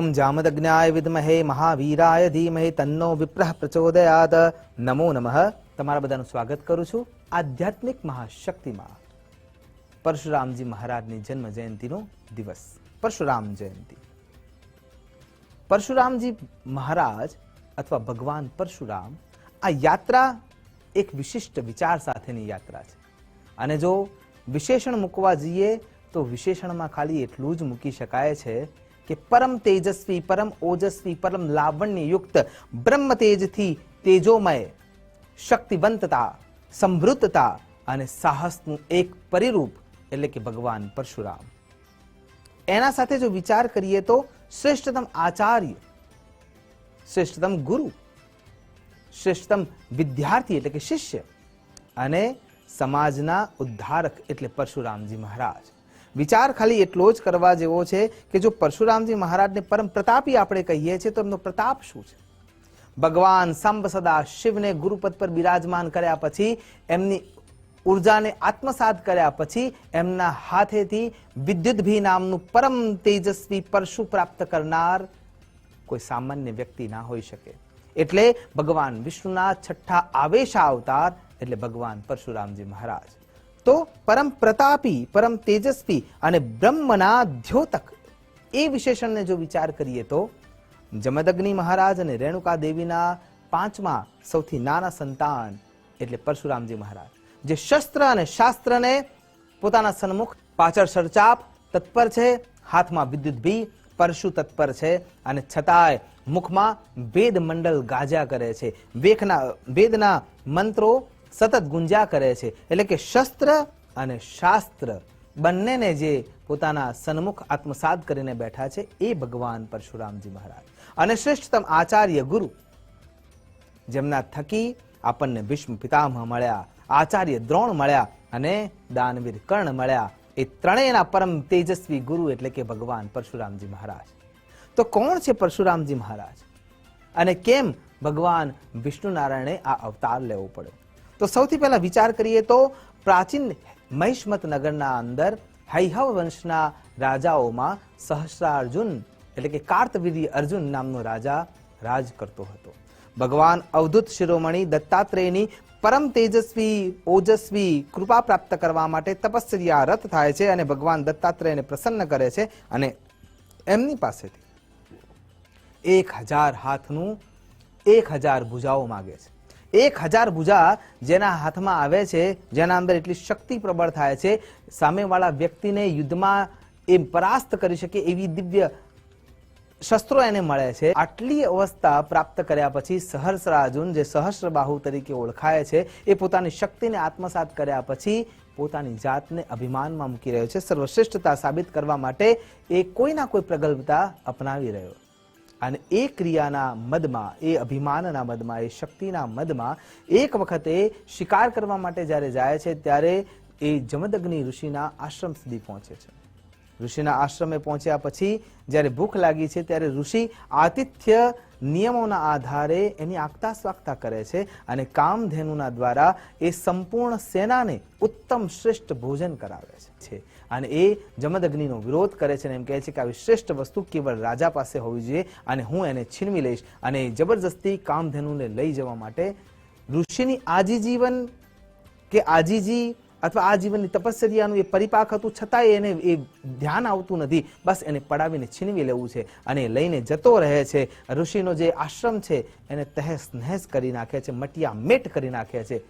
ओम जामदग्न्याय विद्महे महावीराय धीमहि तन्नो विप्रः प्रचोदयात्। नमो नमः। તમારા બધાનું સ્વાગત કરું છું આધ્યાત્મિક મહાશક્તિમાં પરશુરામજી મહારાજની જન્મ જયંતિનો દિવસ પરશુરામ જયંતિ। પરશુરામજી મહારાજ અથવા ભગવાન પરશુરામ આ યાત્રા એક વિશિષ્ટ વિચાર સાથેની યાત્રા છે અને જો વિશેષણ મૂકવા જઈએ તો વિશેષણમાં ખાલી એટલું જ મૂકી શકાય છે કે પરમ તેજસ્વી પરમ ઓજસ્વી પરમ લાવણ્યયુક્ત બ્રહ્મ તેજથી તેજોમય શક્તિવંતતા સમૃદ્ધતા અને સાહસનું એક પરિરૂપ એટલે કે ભગવાન પરશુરામ। એના સાથે જો વિચાર કરીએ તો શ્રેષ્ઠતમ આચાર્ય, શ્રેષ્ઠતમ ગુરુ, શ્રેષ્ઠતમ વિદ્યાર્થી એટલે કે શિષ્ય અને સમાજના ઉદ્ધારક એટલે પરશુરામજી મહારાજ। વિચાર ખાલી એટલો જ કરવા જેવો છે કે જો પરશુરામજી મહારાજને પરમ પ્રતાપી આપણે કહીએ છીએ તો એમનો પ્રતાપ શું છે? ભગવાન સાંબ સદા શિવને ગુરુપદ પર બિરાજમાન કર્યા પછી એમની ઉર્જાને આત્મસાત કર્યા પછી એમના હાથેથી વિદ્યુતભી નામનું પરમ તેજસ્વી પરશુ પ્રાપ્ત કરનાર કોઈ સામાન્ય વ્યક્તિ ના હોઈ શકે। એટલે ભગવાન વિષ્ણુના છઠ્ઠા આવેશા અવતાર એટલે ભગવાન પરશુરામજી મહારાજ। તો પરમ પ્રતાપી, પરમ તેજસ્વી અને બ્રહ્મના દ્યોતક એ વિશેષણને જો વિચાર કરીએ તો જમદગ્નિ મહારાજ અને રેણુકા દેવીના પાંચમા સૌથી નાના સંતાન એટલે પરશુરામજી મહારાજ, જે શસ્ત્ર અને શાસ્ત્રને પોતાના સન્મુખ પાછળ સરચાપ તત્પર છે, હાથમાં વિદ્યુત ભી પરશુ તત્પર છે અને છતાંય મુખમાં વેદ મંડળ ગાજ્યા કરે છે, વેદના મંત્રો સતત ગુંજ્યા કરે છે। એટલે કે શસ્ત્ર અને શાસ્ત્ર બંનેને જે પોતાના સન્મુખ આત્મસાત કરીને બેઠા છે એ ભગવાન પરશુરામજી મહારાજ। અને શ્રેષ્ઠતમ આચાર્ય ગુરુ જેમના થકી આપણને ભીષ્મ પિતામહ મળ્યા, આચાર્ય દ્રોણ મળ્યા અને દાનવીર કર્ણ મળ્યા, એ ત્રણેયના પરમ તેજસ્વી ગુરુ એટલે કે ભગવાન પરશુરામજી મહારાજ। તો કોણ છે પરશુરામજી મહારાજ અને કેમ ભગવાન વિષ્ણુ નારાયણે આ અવતાર લેવો પડ્યો? તો સૌથી પહેલા વિચાર કરીએ તો પ્રાચીન મહિષ્મત નગરના અંદર હૈહવ વંશના રાજાઓમાં સહસ્રાર્જુન એટલે કે કાર્તવીર્ય અર્જુન નામનો રાજા રાજ કરતો હતો। ભગવાન અવધૂત શિરોમણી દત્તાત્રેયની પરમ તેજસ્વી ઓજસ્વી કૃપા પ્રાપ્ત કરવા માટે તપસ્યા રત થાય છે અને ભગવાન દત્તાત્રેયને પ્રસન્ન કરે છે અને એમની પાસેથી 1000 હાથનું 1000 ભુજાઓ માગે છે। 1000 ભુજા જેના હાથમાં આવે છે, જેના અંદર એટલી શક્તિ પ્રબળ થાય છે, સામેવાળા વ્યક્તિને યુદ્ધમાં એ પરાસ્ત કરી શકે એવી દિવ્ય શસ્ત્રો એને મળે છે। આટલી અવસ્થા પ્રાપ્ત કર્યા પછી સહસ્રાર્જુન, જે સહસ્રબાહુ તરીકે ઓળખાય છે, એ પોતાની શક્તિને આત્મસાત કર્યા પછી પોતાની જાતને અભિમાનમાં મૂકી રહ્યો છે। સર્વશ્રેષ્ઠતા સાબિત કરવા માટે એ કોઈના કોઈ પ્રગલ્ભતા અપનાવી રહ્યો અને એ ક્રિયાના મદમાં, એ અભિમાનના મદમાં, એ શક્તિના મદમાં એક વખતે શિકાર કરવા માટે જ્યારે જાય છે ત્યારે એ જમદગ્નિ ઋષિના આશ્રમ સુધી પહોંચે છે। ઋષિના આશ્રમે પહોંચ્યા પછી જ્યારે ભૂખ લાગી છે ત્યારે ઋષિ આતિથ્ય નિયમોના આધારે એની આગતા સ્વાગતા કરે છે અને કામધેનુના દ્વારા એ સંપૂર્ણ સેનાને ઉત્તમ શ્રેષ્ઠ ભોજન કરાવે છે અને એ જમદગ્નિનો વિરોધ કરે છે અને એમ કહે છે કે આવી શ્રેષ્ઠ વસ્તુ કેવળ રાજા પાસે હોવી જોઈએ અને હું એને છીનવી લઈશ અને જબરજસ્તી કામધેનુને લઈ જવા માટે ઋષિની આજીજીવન કે આજીજી અથવા આ જીવનની તપસ્યાનું એ પરિપાક હતું, છતાંય એને એ ધ્યાન આવતું નથી, બસ એને પડાવીને છીનવી લેવું છે અને લઈને જતો રહે છે। ઋષિનો જે આશ્રમ છે એને તહેસ નહેસ કરી નાખે છે, મટિયા મેટ કરી નાખે છે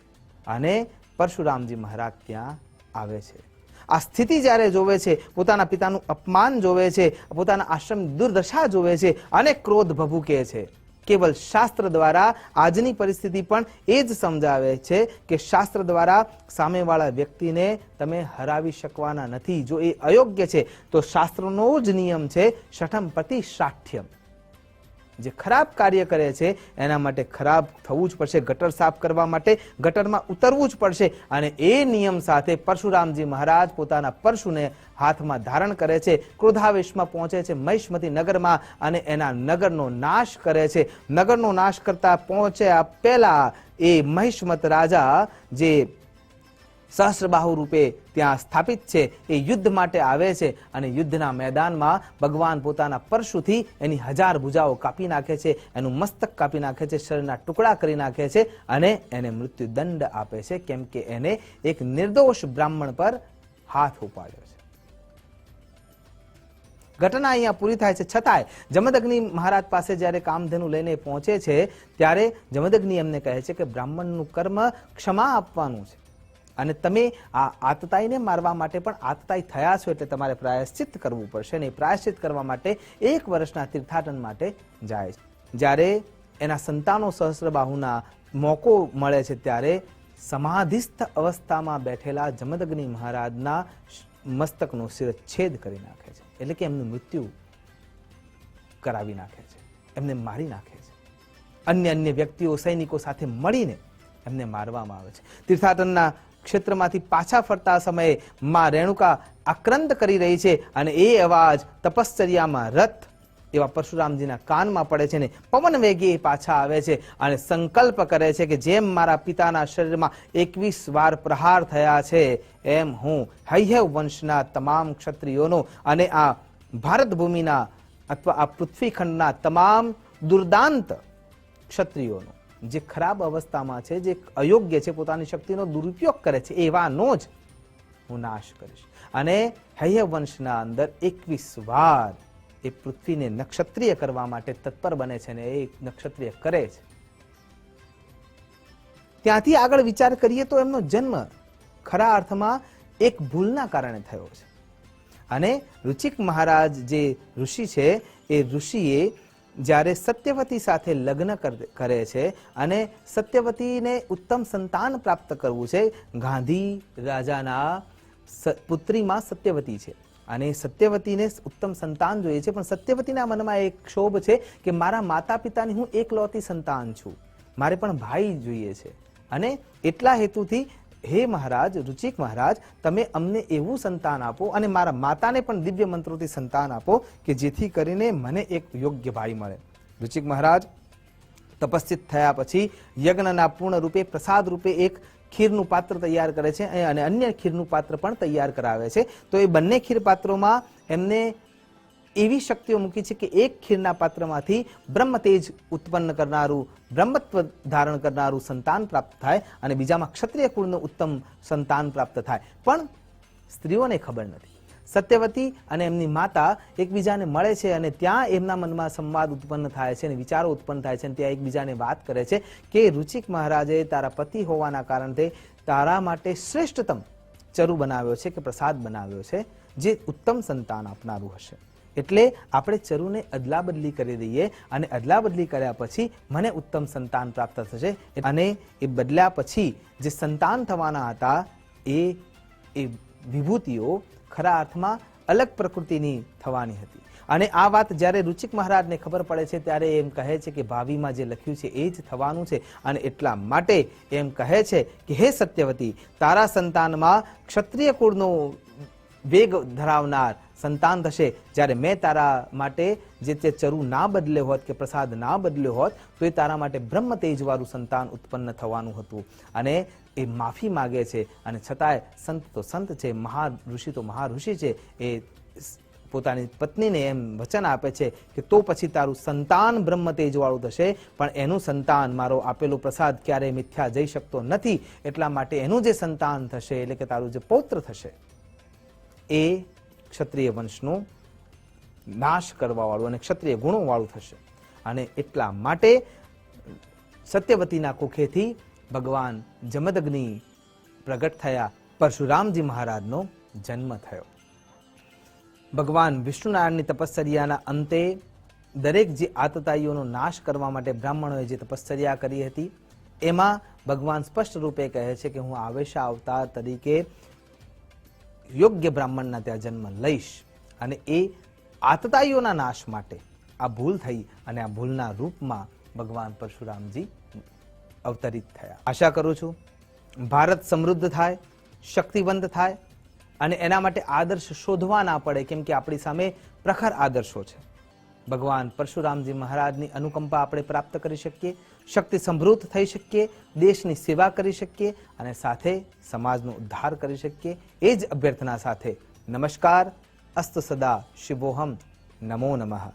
અને પરશુરામજી મહારાજ ત્યાં આવે છે। આ સ્થિતિ જ્યારે જોવે છે, પોતાના પિતાનું અપમાન જોવે છે, પોતાના આશ્રમની દુર્દશા જોવે છે અને ક્રોધ ભભૂકે છે। કેવલ શાસ્ત્ર દ્વારા આજની પરિસ્થિતિ પણ એ જ સમજાવે છે કે શાસ્ત્ર દ્વારા સામેવાળા વ્યક્તિને તમે હરાવી શકવાના નથી। જો એ અયોગ્ય છે તો શાસ્ત્રનો જ નિયમ છે શઠમ પ્રતિ શાઠ્યમ, જે ખરાબ કાર્ય કરે છે એના માટે ખરાબ થવું જ પડશે, ગટર સાફ કરવા માટે ગટરમાં ઉતરવું જ પડશે અને એ નિયમ સાથે પરશુરામજી મહારાજ પોતાના પરશુને હાથમાં ધારણ કરે છે, ક્રોધાવેશમાં પહોંચે છે મહિષ્મતી નગરમાં અને એના નગરનો નાશ કરે છે। નગરનો નાશ કરતા પહોંચ્યા પહેલા એ મહિષ્મત રાજા જે સહસ્રબાહુ રૂપે ત્યાં સ્થાપિત છે, એ યુદ્ધ માટે આવે છે અને યુદ્ધના મેદાનમાં ભગવાન પોતાના પરશુથી એની 1000 ભુજાઓ કાપી નાખે છે, એનું મસ્તક કાપી નાખે છે, શરીરના ટુકડા કરી નાખે છે અને એને મૃત્યુદંડ આપે છે, કેમ કે એને એક નિર્દોષ બ્રાહ્મણ પર હાથ ઉપાડ્યો છે. ઘટના અહીંયા પૂરી થાય છે. છતાંય જમદગ્નિ મહારાજ પાસે જ્યારે કામધેનુ લઈને પહોંચે છે ત્યારે જમદગ્નિ એમને કહે છે કે બ્રાહ્મણનું કર્મ ક્ષમા આપવાનું છે અને તમે આ આતતાઈને મારવા માટે પણ આતતાઈ થયા છો, એટલે તમારે પ્રાયશ્ચિત કરવું પડશે અને પ્રાયશ્ચિત કરવા માટે 1 વર્ષના તીર્થાટન માટે જાય છે. જ્યારે એના સંતાનો સહસ્રબાહુના મોકો મળે છે ત્યારે સમાધિસ્થ અવસ્થામાં બેઠેલા જમદગ્નિ મહારાજના મસ્તકનો શિરચ્છેદ કરી નાખે છે, એટલે કે એમનું મૃત્યુ કરાવી નાખે છે, એમને મારી નાખે છે. અન્ય વ્યક્તિઓ સૈનિકો સાથે મળીને એમને મારવામાં આવે છે. તીર્થાટનના ક્ષેત્રમાંથી પાછા ફરતા સમયે માં રેણુકા આક્રંદ કરી રહી છે અને એ અવાજ તપશ્ચર્યામાં રત એવા પરશુરામજીના કાનમાં પડે છે ને પવન વેગે પાછા આવે છે અને સંકલ્પ કરે છે કે જેમ મારા પિતાના શરીરમાં 21 વાર પ્રહાર થયા છે એમ હું હૈહવ વંશના તમામ ક્ષત્રિયોનો અને આ ભારત ભૂમિના અથવા આ પૃથ્વીખંડના તમામ દુર્દાંત ક્ષત્રિયોનો, જે ખરાબ અવસ્થામાં છે, જે અયોગ્ય છે, પોતાની શક્તિનો દુરુપયોગ કરે છે, એવાનો જ હું નાશ કરીશ. અને હૈહવ વંશના અંદર 21 વાર એ પૃથ્વીને નક્ષત્રિય કરવા માટે તત્પર બને છે અને એ નક્ષત્રિય કરે છે. ત્યાંથી આગળ વિચાર કરીએ તો એમનો જન્મ ખરા અર્થમાં એક ભૂલના કારણે થયો છે. અને ઋચિક મહારાજ જે ઋષિ છે એ ઋષિએ જ્યારે સત્યવતી સાથે લગ્ન કરે છે અને સત્યવતીને ઉત્તમ સંતાન પ્રાપ્ત કરવું છે, ગાંધી રાજાના પુત્રીમાં સત્યવતી છે અને સત્યવતીને ઉત્તમ સંતાન જોઈએ છે, પણ સત્યવતીના મનમાં એક ક્ષોભ છે કે મારા માતા પિતાની હું એકલૌતી સંતાન છું, મારે પણ ભાઈ જોઈએ છે. અને એટલા હેતુથી હે મહારાજ, ઋચિક મહારાજ, તમે અમને એવું સંતાન આપો અને મારા માતાને પણ દિવ્ય મંત્રોથી સંતાન આપો કે જેથી કરીને મને એક યોગ્ય ભાઈ મળે. ઋચિક મહારાજ તપસ્વિત થયા પછી યજ્ઞના પૂર્ણ રૂપે પ્રસાદ રૂપે એક ખીરનું પાત્ર તૈયાર કરે છે અને અન્ય ખીરનું પાત્ર પણ તૈયાર કરાવે છે. તો એ બંને ખીર પાત્રોમાં એમને એવી શક્તિઓ મૂકી છે કે એક ખીરના પાત્રમાંથી બ્રહ્મતેજ ઉત્પન્ન કરનારું, બ્રહ્મત્વ ધારણ કરનારું સંતાન પ્રાપ્ત થાય અને બીજામાં ક્ષત્રિય કુળનું ઉત્તમ સંતાન પ્રાપ્ત થાય. પણ સ્ત્રીઓને ખબર નથી. સત્યવતી અને એમની માતા એકબીજાને મળે છે અને ત્યાં એમના મનમાં સંવાદ ઉત્પન્ન થાય છે અને વિચારો ઉત્પન્ન થાય છે અને ત્યાં એકબીજાને વાત કરે છે કે ઋચિક મહારાજે તારા પતિ હોવાના કારણે તારા માટે શ્રેષ્ઠતમ ચરુ બનાવ્યો છે કે પ્રસાદ બનાવ્યો છે જે ઉત્તમ સંતાન આપનારું હશે, એટલે આપણે ચરુને અદલા બદલી કરી દઈએ અને અદલા બદલી કર્યા પછી મને ઉત્તમ સંતાન પ્રાપ્ત થશે. અને એ બદલ્યા પછી જે સંતાન થવાના હતા એ વિભૂતિઓ ખરા અર્થમાં અલગ પ્રકૃતિની થવાની હતી. અને આ વાત જ્યારે ઋચિક મહારાજને ખબર પડે છે ત્યારે એમ કહે છે કે ભાવિમાં જે લખ્યું છે એ જ થવાનું છે અને એટલા માટે એમ કહે છે કે હે સત્યવતી, તારા સંતાનમાં ક્ષત્રિય કુળનો વેગ ધરાવનાર સંતાન થશે. જ્યારે મેં તારા માટે જે તે ચરુ ના બદલ્યો હોત કે પ્રસાદ ના બદલ્યો હોત તો એ તારા માટે બ્રહ્મ તેજવાળું સંતાન ઉત્પન્ન થવાનું હતું. અને એ માફી માગે છે અને છતાંય સંત તો સંત છે, મહાઋષિ તો મહાઋષિ છે, એ પોતાની પત્નીને એમ વચન આપે છે કે તો પછી તારું સંતાન બ્રહ્મ તેજવાળું થશે, પણ એનું સંતાન મારો આપેલો પ્રસાદ ક્યારેય મિથ્યા જઈ શકતો નથી, એટલા માટે એનું જે સંતાન થશે એટલે કે તારું જે પૌત્ર થશે એ ક્ષત્રિય વંશનો નાશ કરવા વાળું અને ક્ષત્રિય ગુણો વાળું થશે. અને એટલા માટે સત્યવતીના કુખેથી ભગવાન જમદગ્નિ પ્રગટ થયા, પરશુરામજી મહારાજનો જન્મ થયો. ભગવાન વિષ્ણુનારાયણની તપશ્ચર્યાના અંતે દરેક જે આતતાઈઓનો નાશ કરવા માટે બ્રાહ્મણોએ જે તપશ્ચર્યા કરી હતી એમાં ભગવાન સ્પષ્ટ રૂપે કહે છે કે હું આવેશા અવતાર તરીકે યોગ્ય બ્રાહ્મણના ત્યાં જન્મ લઈશ અને એ આતતાઈઓના નાશ માટે આ ભૂલ થઈ અને આ ભૂલના રૂપમાં ભગવાન પરશુરામજી અવતરિત થયા. આશા કરું છું ભારત સમૃદ્ધ થાય, શક્તિવંત થાય અને એના માટે આદર્શ શોધવા ના પડે, કેમ કે આપણી સામે પ્રખર આદર્શો છે. ભગવાન પરશુરામજી મહારાજની અનુકંપા આપણે પ્રાપ્ત કરી શકીએ, શક્તિ સમૃદ્ધ થઈ શકીએ, દેશની સેવા કરી શકીએ અને સાથે સમાજનો ઉદ્ધાર કરી શકીએ. એ જ અભ્યર્થના સાથે નમસ્કાર. અસ્તુ સદા શિવોહમ. નમો નમઃ.